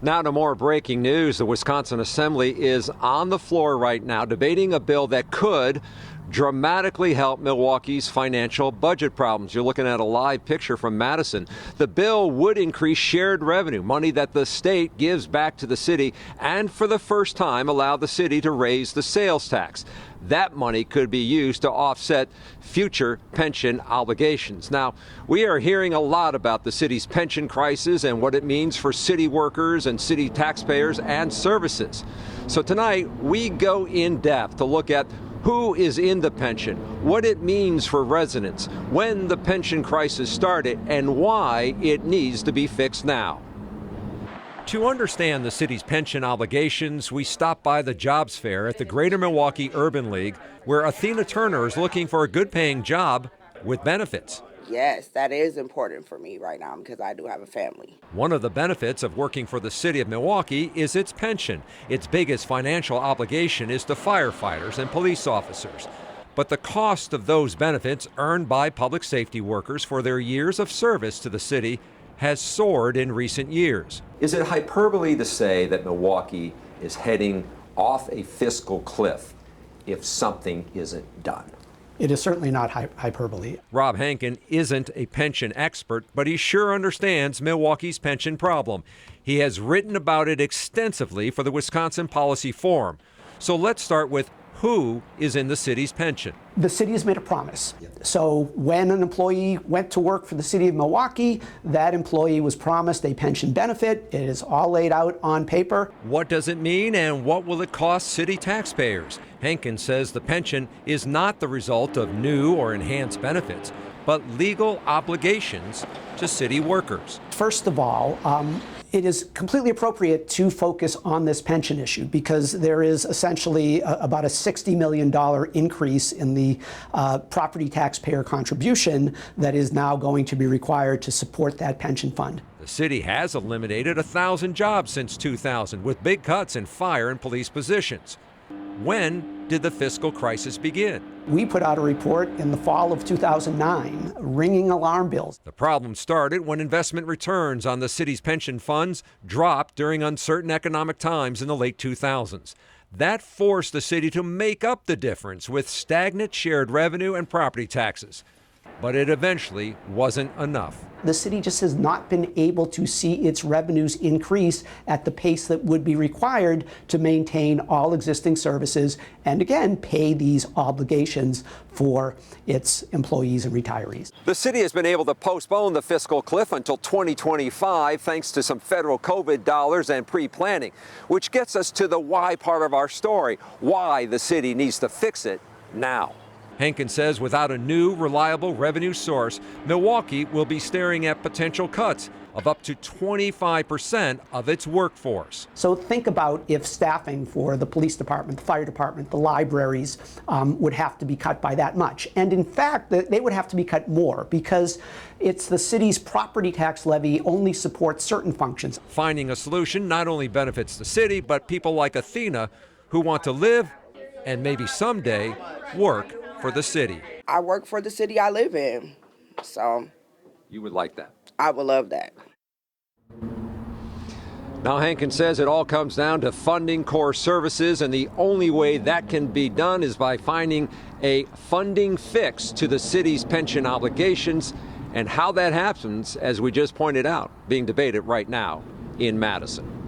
Now to more breaking news. The Wisconsin Assembly is on the floor right now debating a bill that could dramatically help Milwaukee's financial budget problems. You're looking at a live picture from Madison. The bill would increase shared revenue, money that the state gives back to the city, and for the first time allow the city to raise the sales tax. That money could be used to offset future pension obligations. Now, we are hearing a lot about the city's pension crisis and what it means for city workers and city taxpayers and services. So tonight, we go in depth to look at who is in the pension, what it means for residents, when the pension crisis started, and why it needs to be fixed now. To understand the city's pension obligations, we stop by the jobs fair at the Greater Milwaukee Urban League, where Athena Turner is looking for a good-paying job with benefits. Yes, that is important for me right now because I do have a family. One of the benefits of working for the city of Milwaukee is its pension. Its biggest financial obligation is to firefighters and police officers. But the cost of those benefits earned by public safety workers for their years of service to the city has soared in recent years. Is it hyperbole to say that Milwaukee is heading off a fiscal cliff if something isn't done? It is certainly not hyperbole. Rob Hankin isn't a pension expert, but he sure understands Milwaukee's pension problem. He has written about it extensively for the Wisconsin Policy Forum. So let's start with who is in the city's pension. The city has made a promise. So when an employee went to work for the city of Milwaukee, that employee was promised a pension benefit. It is all laid out on paper. What does it mean and what will it cost city taxpayers? Hankin says the pension is not the result of new or enhanced benefits, but legal obligations to city workers. First of all, it is completely appropriate to focus on this pension issue because there is essentially about a $60 million increase in the property taxpayer contribution that is now going to be required to support that pension fund. The city has eliminated 1,000 jobs since 2000 with big cuts in fire and police positions. When did the fiscal crisis begin? We put out a report in the fall of 2009, ringing alarm bells. The problem started when investment returns on the city's pension funds dropped during uncertain economic times in the late 2000s. That forced the city to make up the difference with stagnant shared revenue and property taxes. But it eventually wasn't enough. The city just has not been able to see its revenues increase at the pace that would be required to maintain all existing services and, again, pay these obligations for its employees and retirees. The city has been able to postpone the fiscal cliff until 2025 thanks to some federal COVID dollars and pre-planning, which gets us to the why part of our story, why the city needs to fix it now. Hankin says without a new, reliable revenue source, Milwaukee will be staring at potential cuts of up to 25% of its workforce. So think about if staffing for the police department, the fire department, the libraries would have to be cut by that much. And in fact, they would have to be cut more because it's the city's property tax levy only supports certain functions. Finding a solution not only benefits the city, but people like Athena who want to live and maybe someday work for the city. I work for the city I live in, so. You would like that? I would love that. Now, Hankin says it all comes down to funding core services, and the only way that can be done is by finding a funding fix to the city's pension obligations. And how that happens, as we just pointed out, being debated right now in Madison.